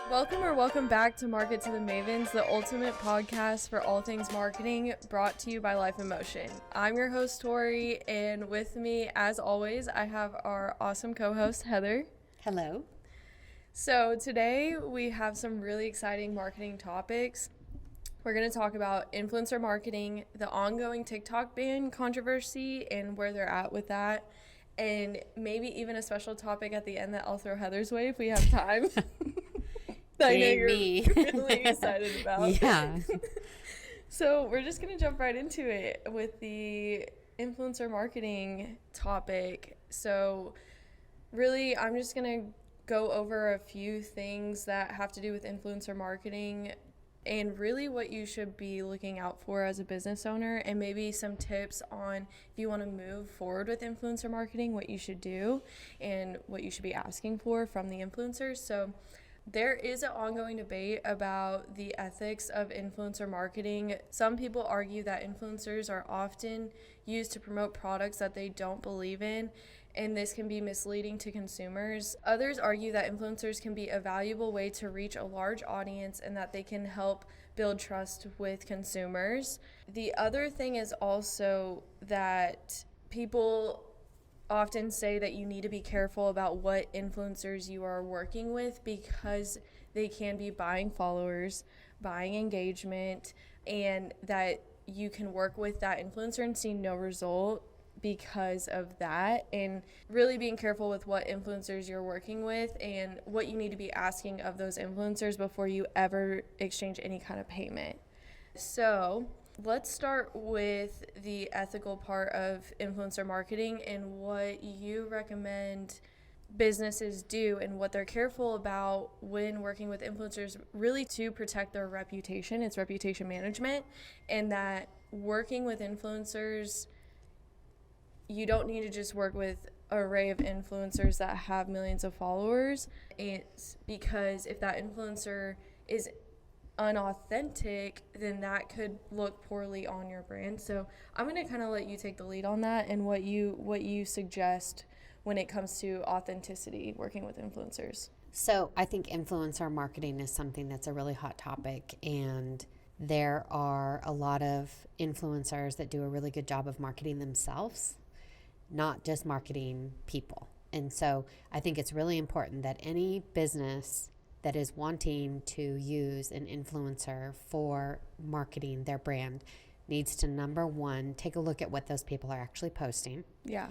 Welcome back to Market to the Mavens, the ultimate podcast for all things marketing, brought to you by Life in Motion. I'm your host, Tori, and with me, as always, I have our awesome co-host, Heather. Hello. So today we have some really exciting marketing topics. We're going to talk about influencer marketing, the ongoing TikTok ban controversy, and where they're at with that, and maybe even a special topic at the end that I'll throw Heather's way if we have time. I know you're really excited about. Yeah. So we're just going to jump right into it with the influencer marketing topic. So really, I'm just going to go over a few things that have to do with influencer marketing and really what you should be looking out for as a business owner, and maybe some tips on if you want to move forward with influencer marketing, what you should do and what you should be asking for from the influencers. So there is an ongoing debate about the ethics of influencer marketing. Some people argue that influencers are often used to promote products that they don't believe in, and this can be misleading to consumers. Others argue that influencers can be a valuable way to reach a large audience and that they can help build trust with consumers. The other thing is also that people often say that you need to be careful about what influencers you are working with because they can be buying followers, buying engagement, and that you can work with that influencer and see no result because of that. And really being careful with what influencers you're working with and what you need to be asking of those influencers before you ever exchange any kind of payment. So let's start with the ethical part of influencer marketing and what you recommend businesses do and what they're careful about when working with influencers, really to protect their reputation. It's reputation management, and that working with influencers, you don't need to just work with an array of influencers that have millions of followers. It's because if that influencer is unauthentic, then that could look poorly on your brand. So I'm going to kind of let you take the lead on that and what you suggest when it comes to authenticity working with influencers. So I think influencer marketing is something that's a really hot topic, and there are a lot of influencers that do a really good job of marketing themselves, not just marketing people. And so I think it's really important that any business that is wanting to use an influencer for marketing their brand needs to, number one, take a look at what those people are actually posting. Yeah.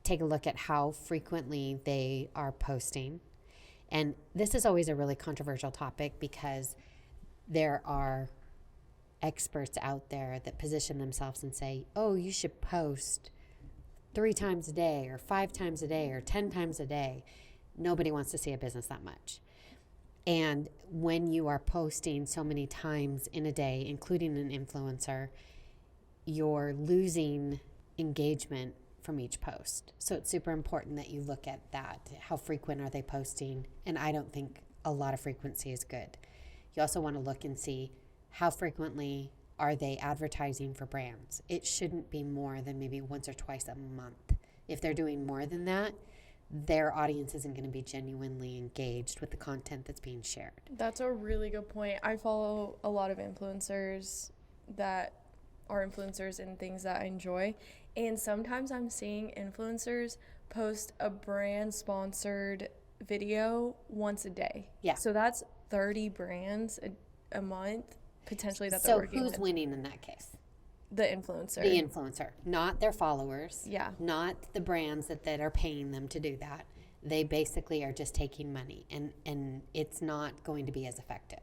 Take a look at how frequently they are posting. And this is always a really controversial topic because there are experts out there that position themselves and say, oh, you should post 3 times a day or 5 times a day or 10 times a day. Nobody wants to see a business that much. And when you are posting so many times in a day, including an influencer, you're losing engagement from each post. So it's super important that you look at that. How frequent are they posting? And I don't think a lot of frequency is good. You also want to look and see how frequently are they advertising for brands. It shouldn't be more than maybe once or twice a month. If they're doing more than that, their audience isn't going to be genuinely engaged with the content that's being shared. That's a really good point. I follow a lot of influencers that are influencers in things that I enjoy, and sometimes I'm seeing influencers post a brand sponsored video once a day. Yeah. So that's 30 brands a month potentially that they're So working who's with. winning in that case? The influencer. The influencer, not their followers. Yeah. Not the brands that are paying them to do that. They basically are just taking money, and it's not going to be as effective.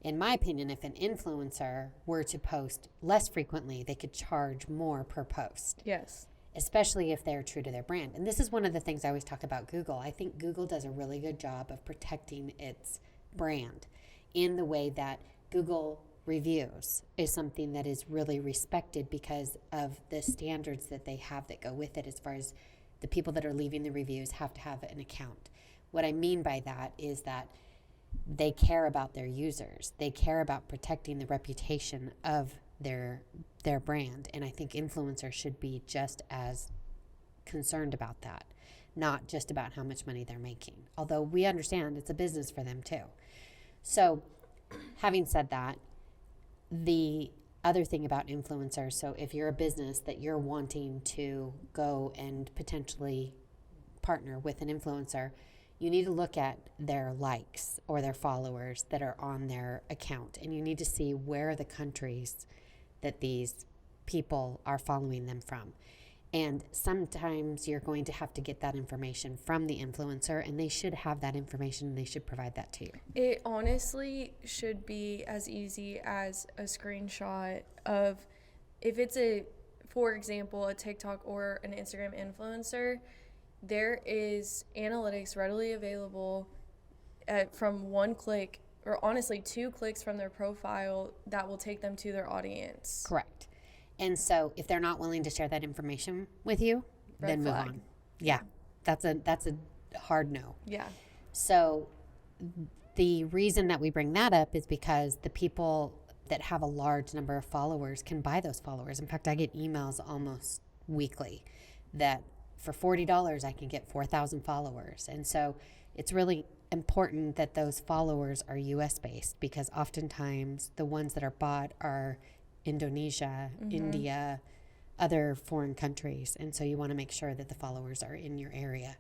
In my opinion, if an influencer were to post less frequently, they could charge more per post. Yes. Especially if they're true to their brand. And this is one of the things I always talk about Google. I think Google does a really good job of protecting its brand in the way that Google reviews is something that is really respected because of the standards that they have that go with it, as far as the people that are leaving the reviews have to have an account. What I mean by that is that they care about their users. They care about protecting the reputation of their brand. And I think influencers should be just as concerned about that, not just about how much money they're making. Although we understand it's a business for them too. So, having said that, the other thing about influencers, so if you're a business that you're wanting to go and potentially partner with an influencer, you need to look at their likes or their followers that are on their account, and you need to see where are the countries that these people are following them from. And sometimes you're going to have to get that information from the influencer, and they should have that information and they should provide that to you. It honestly should be as easy as a screenshot of, if it's for example, a TikTok or an Instagram influencer, there is analytics readily available from one click, or honestly 2 clicks from their profile, that will take them to their audience. Correct. And so if they're not willing to share that information with you, then move on. Yeah. That's a hard no. Yeah. So the reason that we bring that up is because the people that have a large number of followers can buy those followers. In fact, I get emails almost weekly that for $40 I can get 4,000 followers. And so it's really important that those followers are US based, because oftentimes the ones that are bought are Indonesia, India, other foreign countries. And so you want to make sure that the followers are in your area.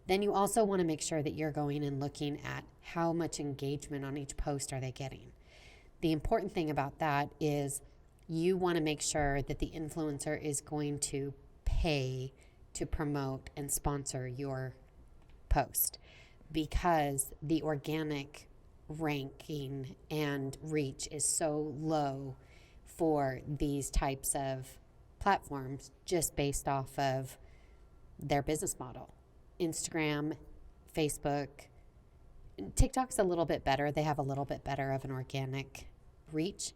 Then you also want to make sure that you're going and looking at how much engagement on each post are they getting. The important thing about that is you want to make sure that the influencer is going to pay to promote and sponsor your post, because the organic ranking and reach is so low for these types of platforms just based off of their business model. Instagram, Facebook, TikTok's a little bit better. They have a little bit better of an organic reach,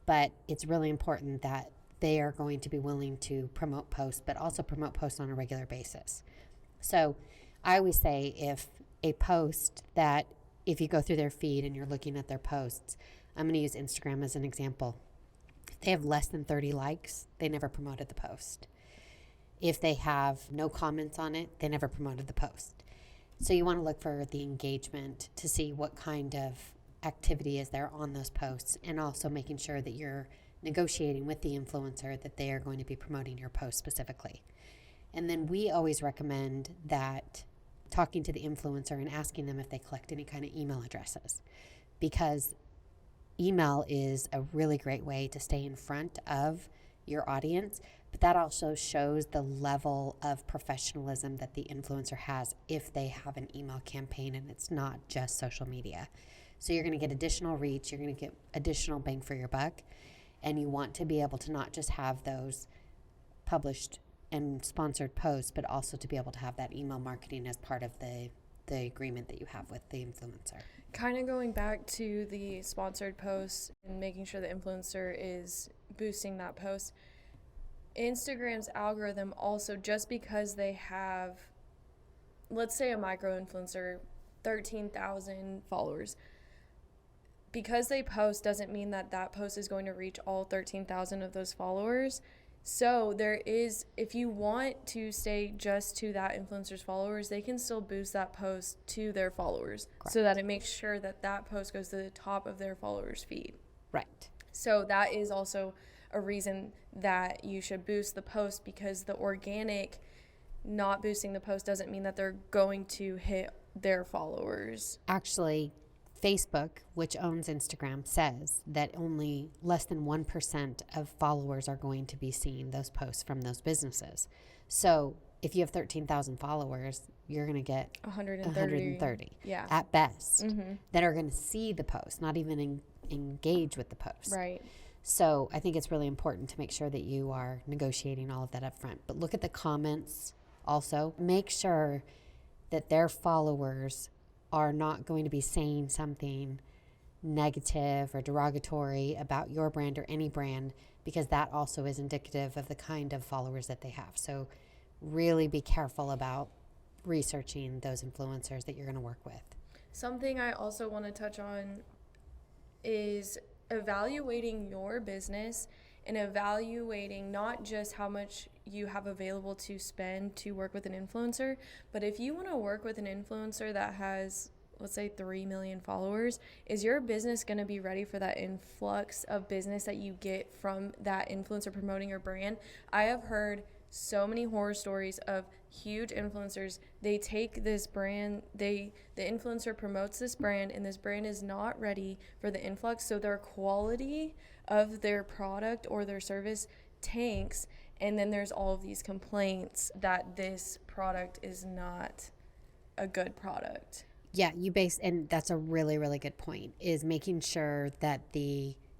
but it's really important that they are going to be willing to promote posts, but also promote posts on a regular basis. So I always say, if a post that, if you go through their feed and you're looking at their posts, I'm going to use Instagram as an example. If they have less than 30 likes, they never promoted the post. If they have no comments on it, they never promoted the post. So you want to look for the engagement to see what kind of activity is there on those posts, and also making sure that you're negotiating with the influencer that they are going to be promoting your post specifically. And then we always recommend that talking to the influencer and asking them if they collect any kind of email addresses, because email is a really great way to stay in front of your audience, but that also shows the level of professionalism that the influencer has if they have an email campaign and it's not just social media. So you're going to get additional reach, you're going to get additional bang for your buck, and you want to be able to not just have those published and sponsored posts, but also to be able to have that email marketing as part of the agreement that you have with the influencer. Kind of going back to the sponsored posts and making sure the influencer is boosting that post. Instagram's algorithm also, just because they have, let's say a micro influencer, 13,000 followers, because they post doesn't mean that that post is going to reach all 13,000 of those followers. So there is, if you want to stay just to that influencer's followers, they can still boost that post to their followers. Correct. So that it makes sure that that post goes to the top of their followers' feed. Right. So that is also a reason that you should boost the post, because the organic not boosting the post doesn't mean that they're going to hit their followers. Actually, Facebook, which owns Instagram, says that only less than 1% of followers are going to be seeing those posts from those businesses. So if you have 13,000 followers, you're going to get 130 at best that are going to see the post, not even engage with the post. Right. So I think it's really important to make sure that you are negotiating all of that up front. But look at the comments also. Make sure that their followers are not going to be saying something negative or derogatory about your brand or any brand, because that also is indicative of the kind of followers that they have. So really be careful about researching those influencers that you're going to work with. Something I also want to touch on is evaluating your business and evaluating not just how much you have available to spend to work with an influencer, but if you want to work with an influencer that has, let's say, 3 million followers, is your business going to be ready for that influx of business that you get from that influencer promoting your brand? I have heard so many horror stories of huge influencers. They take this brand, the influencer promotes this brand, and this brand is not ready for the influx, so their quality of their product or their service tanks, and then there's all of these complaints that this product is not a good product. Yeah, and that's a really, really good point, is making sure that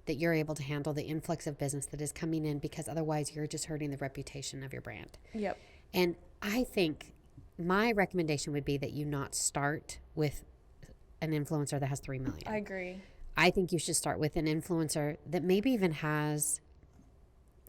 that you're able to handle the influx of business that is coming in, because otherwise you're just hurting the reputation of your brand. Yep. And I think my recommendation would be that you not start with an influencer that has 3 million. I agree. I think you should start with an influencer that maybe even has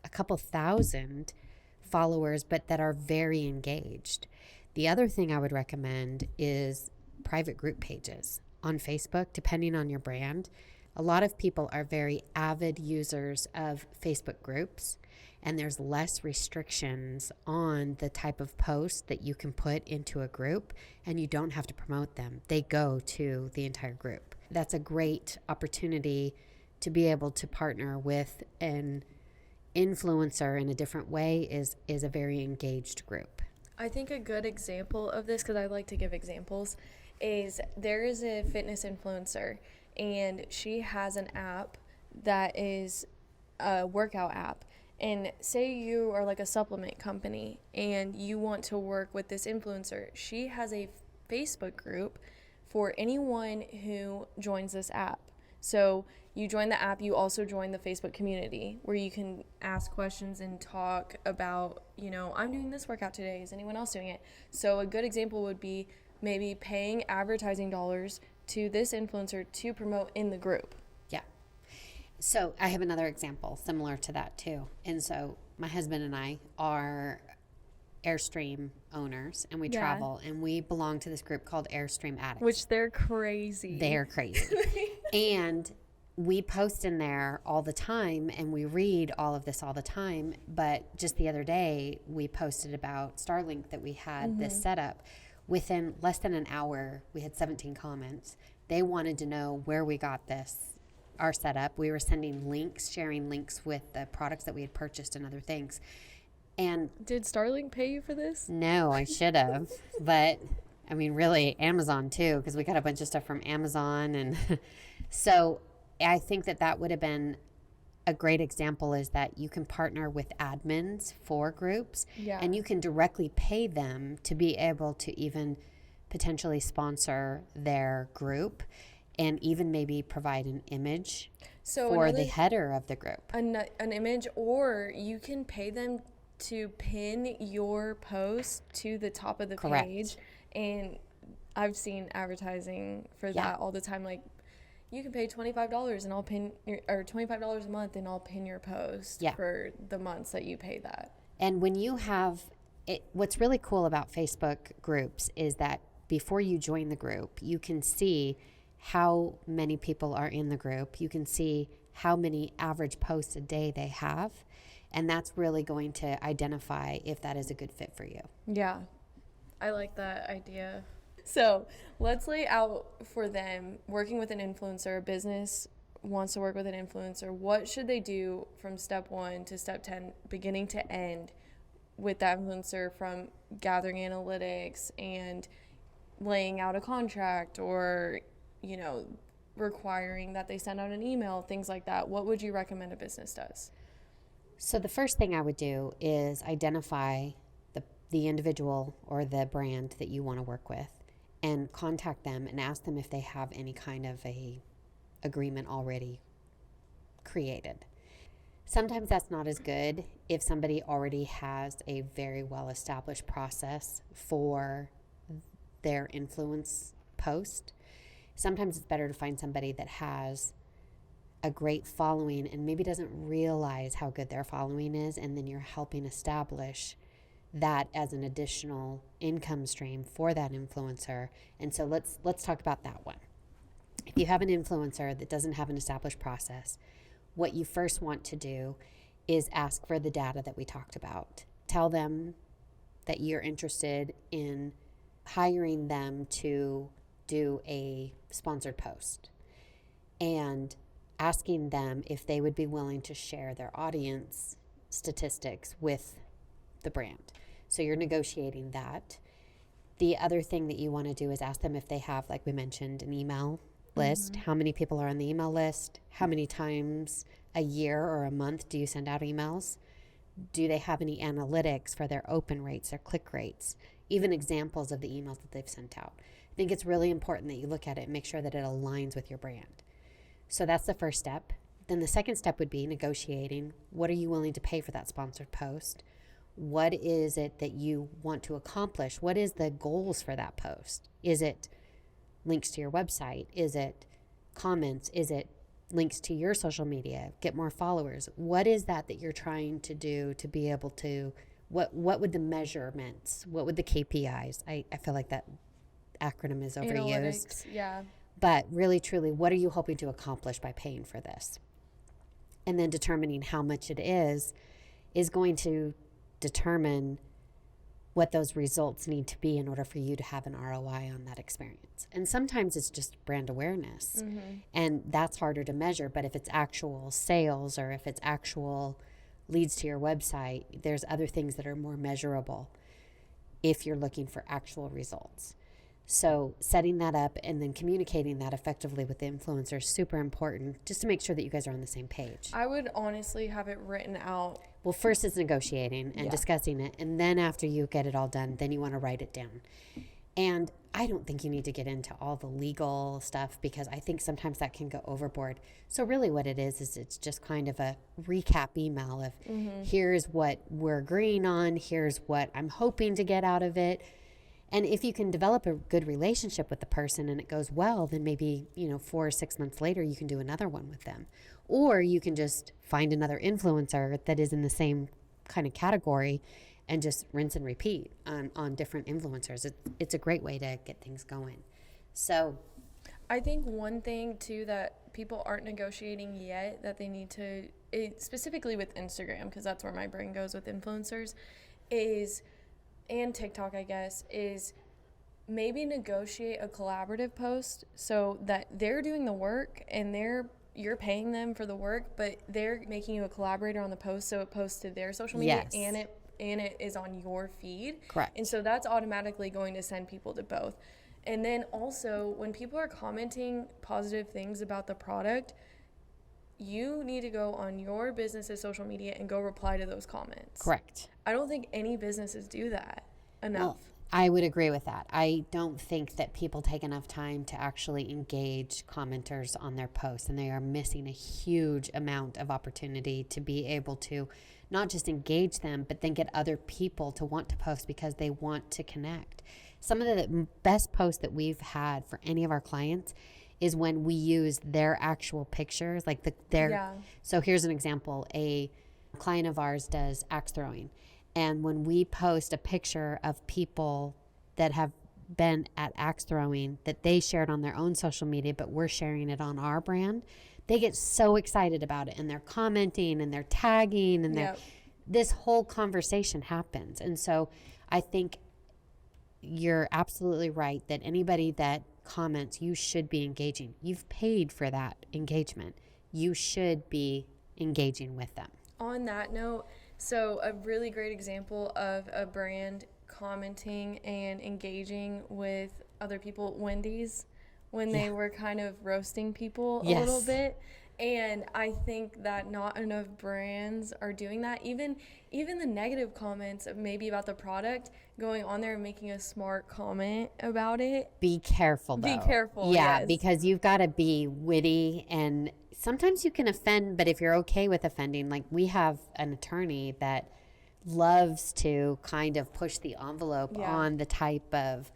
a couple thousand followers, but that are very engaged. The other thing I would recommend is private group pages on Facebook, depending on your brand. A lot of people are very avid users of Facebook groups, and there's less restrictions on the type of post that you can put into a group, and you don't have to promote them. They go to the entire group. That's a great opportunity to be able to partner with an influencer in a different way, is a very engaged group. I think a good example of this, because I like to give examples, is there is a fitness influencer, and she has an app that is a workout app. And say you are like a supplement company and you want to work with this influencer. She has a Facebook group for anyone who joins this app. So you join the app, you also join the Facebook community where you can ask questions and talk about, I'm doing this workout today. Is anyone else doing it? So a good example would be maybe paying advertising dollars to this influencer to promote in the group. Yeah. So I have another example similar to that too. And so my husband and I are Airstream owners, and we travel, and we belong to this group called Airstream Addicts. Which they're crazy. They're crazy. And we post in there all the time, and we read all of this all the time. But just the other day, we posted about Starlink, that we had this setup. Within less than an hour, we had 17 comments. They wanted to know where we got our setup. We were sending links, sharing links with the products that we had purchased and other things. And did Starlink pay you for this? No, I should have. But I mean, really, Amazon too, because we got a bunch of stuff from Amazon. And so I think that would have been a great example, is that you can partner with admins for groups, and you can directly pay them to be able to even potentially sponsor their group, and even maybe provide an image for the header of the group. An image, or you can pay them to pin your post to the top of the page. And I've seen advertising for that all the time. Like, you can pay $25 and I'll pin or $25 a month and I'll pin your post for the months that you pay that. And when you have it, what's really cool about Facebook groups is that before you join the group, you can see how many people are in the group. You can see how many average posts a day they have. And that's really going to identify if that is a good fit for you. Yeah, I like that idea. So let's lay out for them, working with an influencer. A business wants to work with an influencer. What should they do from step 1 to step 10, beginning to end, with that influencer, from gathering analytics and laying out a contract, or, requiring that they send out an email, things like that? What would you recommend a business does? So the first thing I would do is identify the individual or the brand that you want to work with, and contact them and ask them if they have any kind of a agreement already created. Sometimes that's not as good if somebody already has a very well-established process for their influence post. Sometimes it's better to find somebody that has a great following and maybe doesn't realize how good their following is, and then you're helping establish that as an additional income stream for that influencer. And so let's talk about that one. If you have an influencer that doesn't have an established process, what you first want to do is ask for the data that we talked about. Tell them that you're interested in hiring them to do a sponsored post and asking them if they would be willing to share their audience statistics with the brand. So you're negotiating that. The other thing that you want to do is ask them if they have, like we mentioned, an email list. How many people are on the email list? How many times a year or a month do you send out emails? Do they have any analytics for their open rates, their click rates, even examples of the emails that they've sent out? I think it's really important that you look at it and make sure that it aligns with your brand. So that's the first step. Then the second step would be negotiating. What are you willing to pay for that sponsored post? What is it that you want to accomplish? What is the goals for that post? Is it links to your website? Is it comments? Is it links to your social media? Get more followers? What is that you're trying to do to be able to, what would the measurements, what would the KPIs? I feel like that acronym is overused. Analytics, yeah. But really, truly, what are you hoping to accomplish by paying for this? And then determining how much it is going to determine what those results need to be in order for you to have an ROI on that experience. And sometimes it's just brand awareness. And that's harder to measure. But if it's actual sales or if it's actual leads to your website, there's other things that are more measurable if you're looking for actual results. So setting that up and then communicating that effectively with the influencer is super important, just to make sure that you guys are on the same page. I would honestly have it written out. Well, first it's negotiating and discussing it. And then after you get it all done, then you want to write it down. And I don't think you need to get into all the legal stuff because I think sometimes that can go overboard. So really what it is it's just kind of a recap email of here's what we're agreeing on, here's what I'm hoping to get out of it. And if you can develop a good relationship with the person and it goes well, then maybe, 4 or 6 months later, you can do another one with them. Or you can just find another influencer that is in the same kind of category and just rinse and repeat on different influencers. It's a great way to get things going. So I think one thing, too, that people aren't negotiating yet that they need to, specifically with Instagram, because that's where my brain goes with influencers, and TikTok, I guess, is maybe negotiate a collaborative post so that they're doing the work and you're paying them for the work, but they're making you a collaborator on the post, so it posts to their social media and it is on your feed. Correct. And so that's automatically going to send people to both. And then also, when people are commenting positive things about the product, you need to go on your business's social media and go reply to those comments. Correct. I don't think any businesses do that enough. Well, I would agree with that. I don't think that people take enough time to actually engage commenters on their posts, and they are missing a huge amount of opportunity to be able to not just engage them, but then get other people to want to post because they want to connect. Some of the best posts that we've had for any of our clients is when we use their actual pictures, like So here's an example. A client of ours does axe throwing. And when we post a picture of people that have been at axe throwing that they shared on their own social media, but we're sharing it on our brand, they get so excited about it. And they're commenting and they're tagging and this whole conversation happens. And so I think you're absolutely right that anybody that comments, you should be engaging. You've paid for that engagement. You should be engaging with them. On that note, so a really great example of a brand commenting and engaging with other people, Wendy's, when they were kind of roasting people a little bit. And I think that not enough brands are doing that. Even the negative comments of maybe about the product, going on there and making a smart comment about it. Be careful, though. Be careful, Yeah, because you've got to be witty, and sometimes you can offend, but if you're okay with offending, like we have an attorney that loves to kind of push the envelope on the type of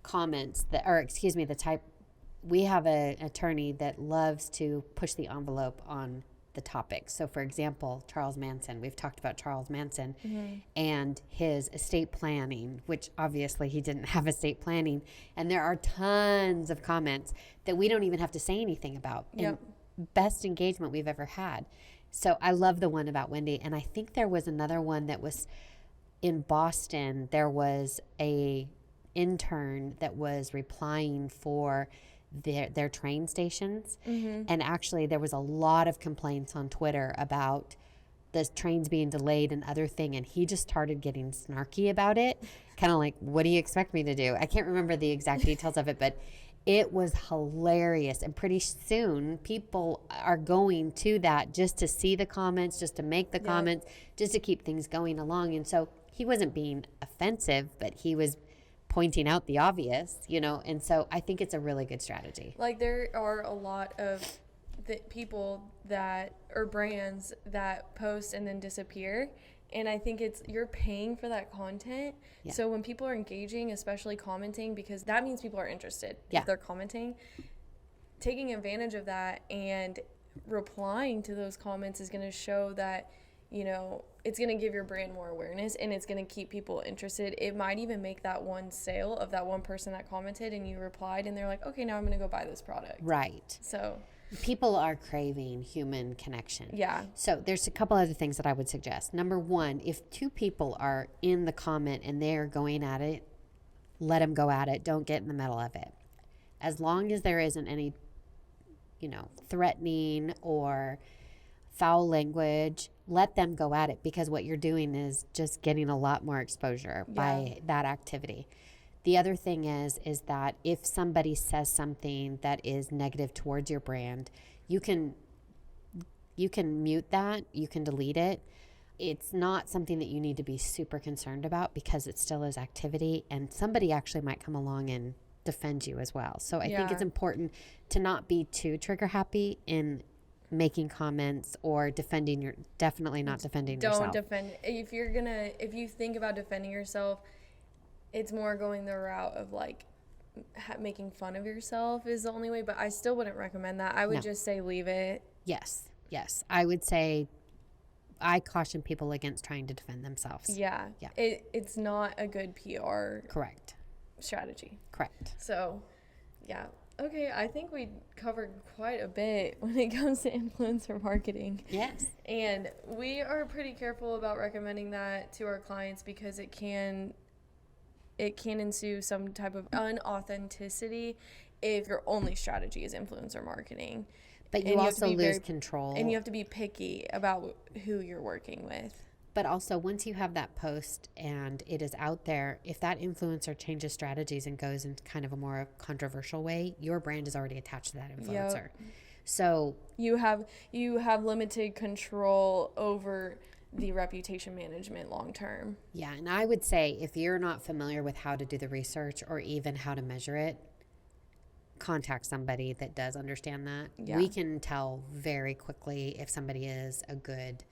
comments we have an attorney that loves to push the envelope on the topic. So, for example, Charles Manson. We've talked about Charles Manson and his estate planning, which obviously he didn't have estate planning. And there are tons of comments that we don't even have to say anything about. And best engagement we've ever had. So I love the one about Wendy. And I think there was another one that was in Boston. There was a intern that was replying for their train stations. And actually there was a lot of complaints on Twitter about the trains being delayed and other thing, and he just started getting snarky about it, kind of like, what do you expect me to do? I can't remember the exact details of it, but it was hilarious. And pretty soon people are going to that just to see the comments, just to make the comments, just to keep things going along. And so he wasn't being offensive, but he was pointing out the obvious, you know. And so I think it's a really good strategy. Like, there are a lot of the people that, or brands that post and then disappear, and I think it's, you're paying for that content. So when people are engaging, especially commenting, because that means people are interested. If they're commenting, taking advantage of that and replying to those comments is going to show that, you know, it's going to give your brand more awareness, and it's going to keep people interested. It might even make that one sale of that one person that commented and you replied, and they're like, okay, now I'm going to go buy this product. Right. So people are craving human connection. Yeah. So there's a couple other things that I would suggest. Number one, if two people are in the comment and they're going at it, let them go at it. Don't get in the middle of it. As long as there isn't any, you know, threatening or foul language, let them go at it, because what you're doing is just getting a lot more exposure by that activity. The other thing is that if somebody says something that is negative towards your brand, you can mute that, you can delete it. It's not something that you need to be super concerned about, because it still is activity, and somebody actually might come along and defend you as well. So I think it's important to not be too trigger happy in making comments or definitely not defending yourself. Don't defend. If you think about defending yourself, it's more going the route of like making fun of yourself is the only way, but I still wouldn't recommend that. I would just say leave it. Yes. I would say I caution people against trying to defend themselves. Yeah. It's not a good PR Correct. strategy. Correct. So, yeah. Okay, I think we covered quite a bit when it comes to influencer marketing. Yes. And we are pretty careful about recommending that to our clients, because it can ensue some type of unauthenticity if your only strategy is influencer marketing. But you also lose control. And you have to be picky about who you're working with. But also, once you have that post and it is out there, if that influencer changes strategies and goes in kind of a more controversial way, your brand is already attached to that influencer. So you have limited control over the reputation management long term. Yeah, and I would say if you're not familiar with how to do the research or even how to measure it, contact somebody that does understand that. We can tell very quickly if somebody is a good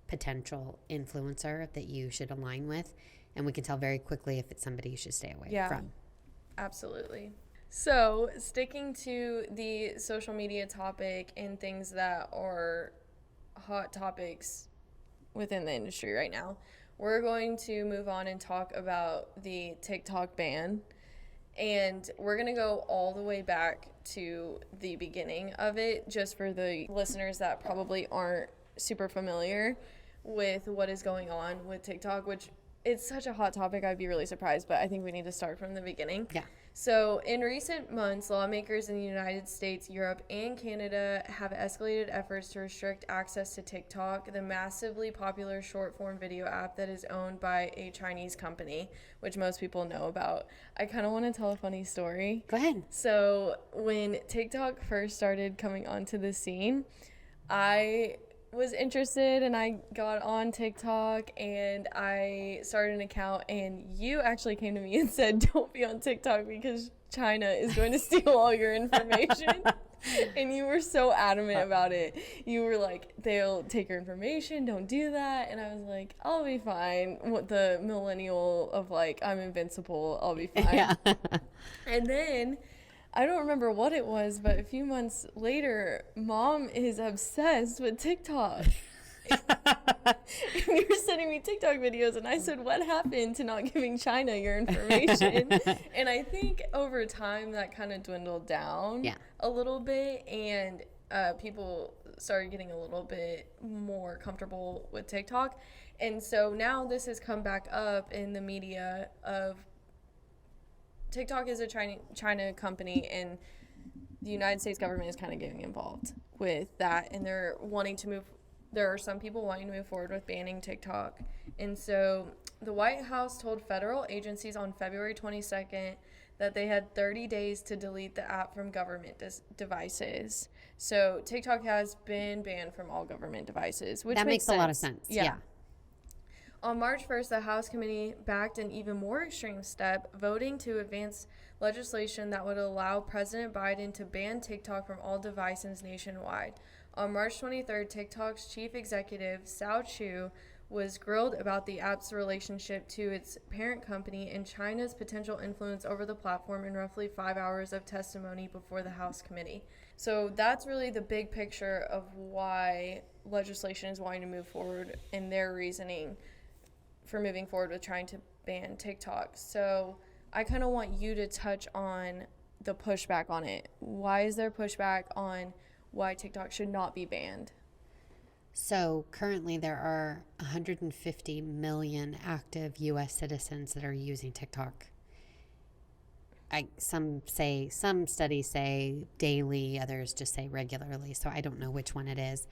potential influencer that you should align with, and we can tell very quickly if it's somebody you should stay away from. Absolutely. So, sticking to the social media topic and things that are hot topics within the industry right now, we're going to move on and talk about the TikTok ban. And we're going to go all the way back to the beginning of it, just for the listeners that probably aren't super familiar with what is going on with TikTok, which it's such a hot topic. I'd be really surprised, but I think we need to start from the beginning. Yeah. So in recent months, lawmakers in the United States, Europe, and Canada have escalated efforts to restrict access to TikTok, the massively popular short-form video app that is owned by a Chinese company, which most people know about. I kind of want to tell a funny story. Go ahead. So when TikTok first started coming onto the scene, I was interested and I got on TikTok and I started an account, and you actually came to me and said, don't be on TikTok because China is going to steal all your information. And you were so adamant about it. You were like, they'll take your information, don't do that. And I was like, I'll be fine. What the millennial of like, I'm invincible, I'll be fine. Yeah. And then I don't remember what it was, but a few months later, Mom is obsessed with TikTok. You were sending me TikTok videos, and I said, what happened to not giving China your information? And I think over time that kind of dwindled down a little bit, and people started getting a little bit more comfortable with TikTok. And so now this has come back up in the media of TikTok is a China company, and the United States government is kind of getting involved with that, and there are some people wanting to move forward with banning TikTok. And so the White House told federal agencies on February 22nd that they had 30 days to delete the app from government devices. So TikTok has been banned from all government devices, which that makes sense. A lot of sense. Yeah. On March 1st, the House committee backed an even more extreme step, voting to advance legislation that would allow President Biden to ban TikTok from all devices nationwide. On March 23rd, TikTok's chief executive, Sao Chu, was grilled about the app's relationship to its parent company and China's potential influence over the platform in roughly 5 hours of testimony before the House committee. So that's really the big picture of why legislation is wanting to move forward and their reasoning for moving forward with trying to ban TikTok. So I kind of want you to touch on the pushback on it. Why is there pushback on why TikTok should not be banned? So currently there are 150 million active U.S. citizens that are using TikTok. Some studies say daily, others just say regularly, so I don't know which one it is.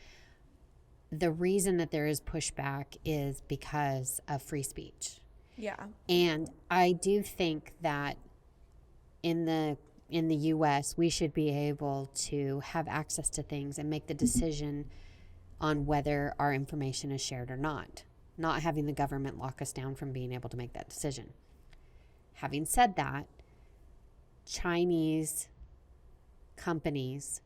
The reason that there is pushback is because of free speech. Yeah. And I do think that in the U.S., we should be able to have access to things and make the decision on whether our information is shared or not having the government lock us down from being able to make that decision. Having said that, Chinese companies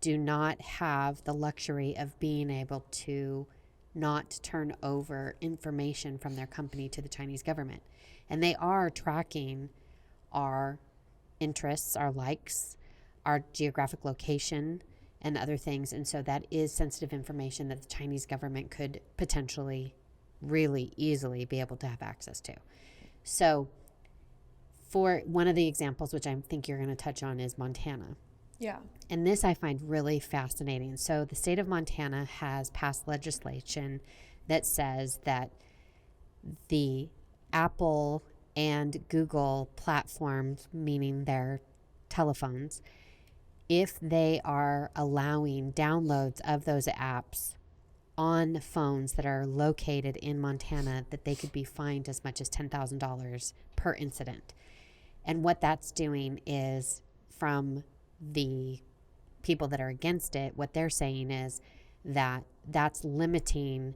do not have the luxury of being able to not turn over information from their company to the Chinese government. And they are tracking our interests, our likes, our geographic location, and other things. And so that is sensitive information that the Chinese government could potentially really easily be able to have access to. So for one of the examples, which I think you're going to touch on, is Montana. Yeah. And this I find really fascinating. So the state of Montana has passed legislation that says that the Apple and Google platforms, meaning their telephones, if they are allowing downloads of those apps on phones that are located in Montana, that they could be fined as much as $10,000 per incident. And what that's doing is, from the people that are against it, what they're saying is that that's limiting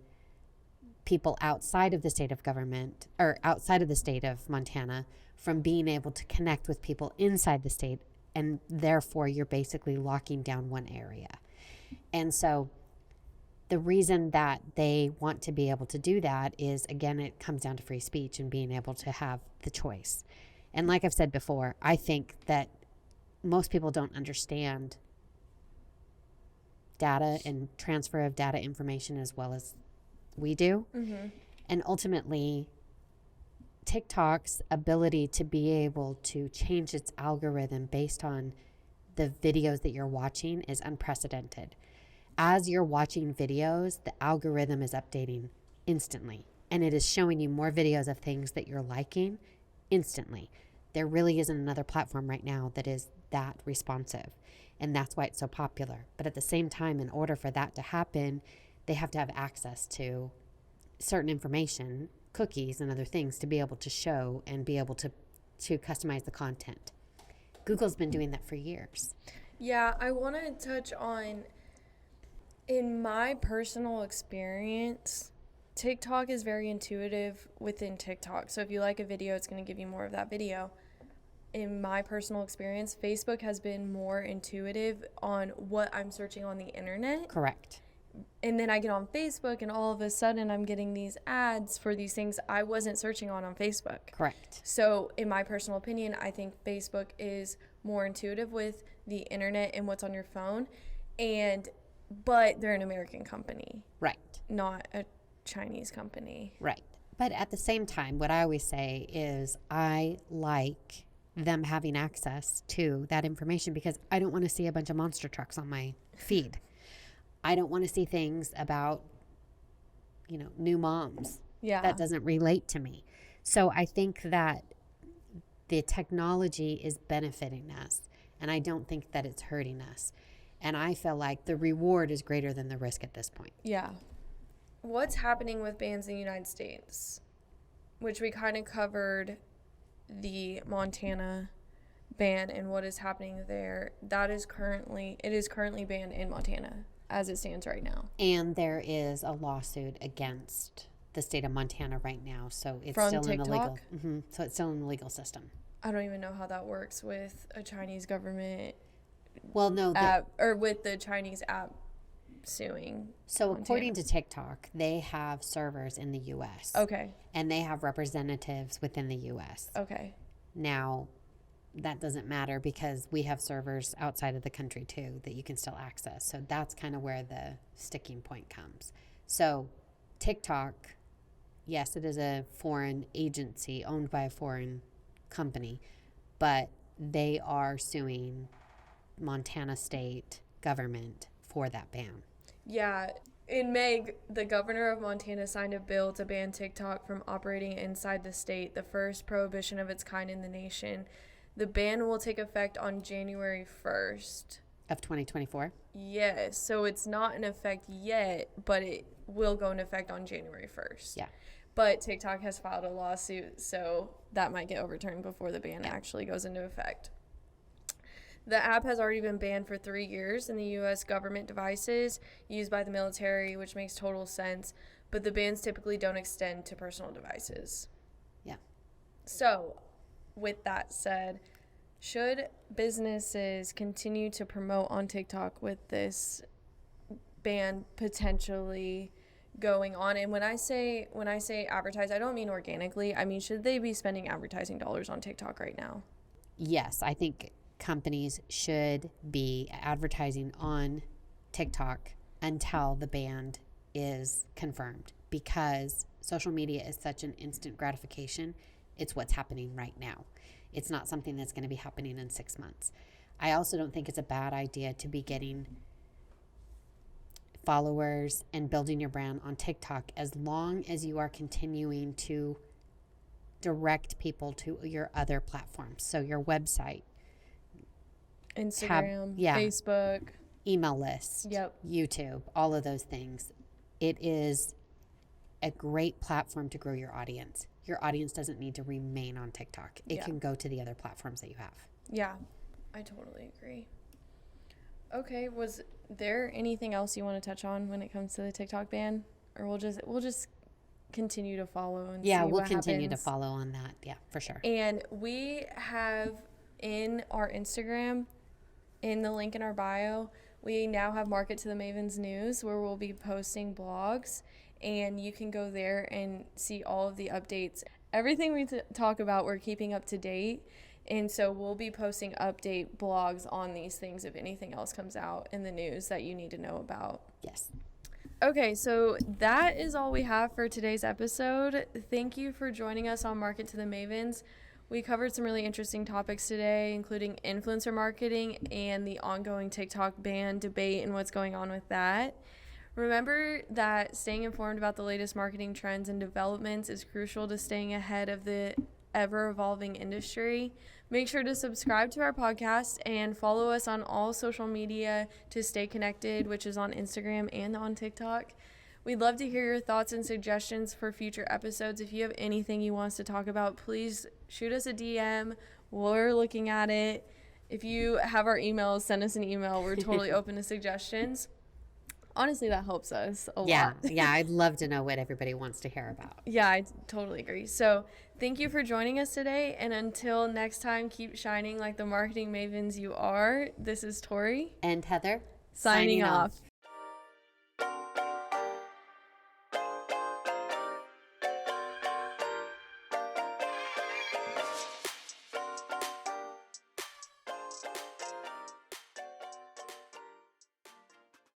people outside of the state of government or outside of the state of Montana from being able to connect with people inside the state, and therefore you're basically locking down one area. And so the reason that they want to be able to do that is, again, it comes down to free speech and being able to have the choice. And like I've said before, I think that most people don't understand data and transfer of data information as well as we do. Mm-hmm. And ultimately, TikTok's ability to be able to change its algorithm based on the videos that you're watching is unprecedented. As you're watching videos, the algorithm is updating instantly, and it is showing you more videos of things that you're liking instantly. There really isn't another platform right now that is that responsive, and that's why it's so popular. But at the same time, in order for that to happen, they have to have access to certain information, cookies and other things, to be able to show and be able to customize the content. Google's been doing that for years. Yeah, I want to touch on, in my personal experience, TikTok is very intuitive within TikTok. So if you like a video, it's going to give you more of that video. In my personal experience, Facebook has been more intuitive on what I'm searching on the internet. Correct. And then I get on Facebook, and all of a sudden I'm getting these ads for these things I wasn't searching on Facebook. Correct. So in my personal opinion, I think Facebook is more intuitive with the internet and what's on your phone. But they're an American company. Right. Not a Chinese company. Right. But at the same time, what I always say is I like them having access to that information because I don't want to see a bunch of monster trucks on my feed. I don't want to see things about, new moms. Yeah. That doesn't relate to me. So I think that the technology is benefiting us, and I don't think that it's hurting us. And I feel like the reward is greater than the risk at this point. Yeah. What's happening with bans in the United States? Which we kind of covered the Montana ban and what is happening there. It is currently banned in Montana as it stands right now. And there is a lawsuit against the state of Montana right now, so it's From still TikTok? in the legal. So it's still in the legal system. I don't even know how that works with a Chinese government Well, no. app, or with the Chinese app suing. So Montana. according to TikTok, they have servers in the U.S. Okay. And they have representatives within the U.S. Okay. Now, that doesn't matter because we have servers outside of the country too that you can still access. So that's kind of where the sticking point comes. So TikTok, yes, it is a foreign agency owned by a foreign company, but they are suing Montana state government for that ban. Yeah. In May, the governor of Montana signed a bill to ban TikTok from operating inside the state, the first prohibition of its kind in the nation. The ban will take effect on January 1st. Of 2024? Yes. So it's not in effect yet, but it will go into effect on January 1st. Yeah. But TikTok has filed a lawsuit, so that might get overturned before the ban actually goes into effect. The app has already been banned for 3 years in the U.S. government devices used by the military, which makes total sense, but the bans typically don't extend to personal devices. Yeah. So, with that said, should businesses continue to promote on TikTok with this ban potentially going on? And when I say advertise, I don't mean organically. I mean, should they be spending advertising dollars on TikTok right now? Yes, I think companies should be advertising on TikTok until the ban is confirmed, because social media is such an instant gratification. It's what's happening right now. It's not something that's going to be happening in 6 months. I also don't think it's a bad idea to be getting followers and building your brand on TikTok as long as you are continuing to direct people to your other platforms. So your website, Instagram, Facebook, email list, Yep. YouTube, all of those things. It is a great platform to grow your audience. Your audience doesn't need to remain on TikTok. It can go to the other platforms that you have. Yeah, I totally agree. Okay, was there anything else you want to touch on when it comes to the TikTok ban? Or we'll just continue to follow and see Yeah, what we'll continue to happens. follow on that. Yeah, for sure. And we have in our Instagram, in the link in our bio, we now have Market to the Mavens News, where we'll be posting blogs, and you can go there and see all of the updates. Everything we talk about, we're keeping up to date, and so we'll be posting update blogs on these things if anything else comes out in the news that you need to know about. Yes. Okay, so that is all we have for today's episode. Thank you for joining us on Market to the Mavens. We covered some really interesting topics today, including influencer marketing and the ongoing TikTok ban debate and what's going on with that. Remember that staying informed about the latest marketing trends and developments is crucial to staying ahead of the ever-evolving industry. Make sure to subscribe to our podcast and follow us on all social media to stay connected, which is on Instagram and on TikTok. We'd love to hear your thoughts and suggestions for future episodes. If you have anything you want us to talk about, please shoot us a DM. We're looking at it. If you have our emails, send us an email. We're totally open to suggestions. Honestly, that helps us a lot. Yeah, I'd love to know what everybody wants to hear about. Yeah, I totally agree. So thank you for joining us today. And until next time, keep shining like the marketing mavens you are. This is Tori. And Heather, Signing off.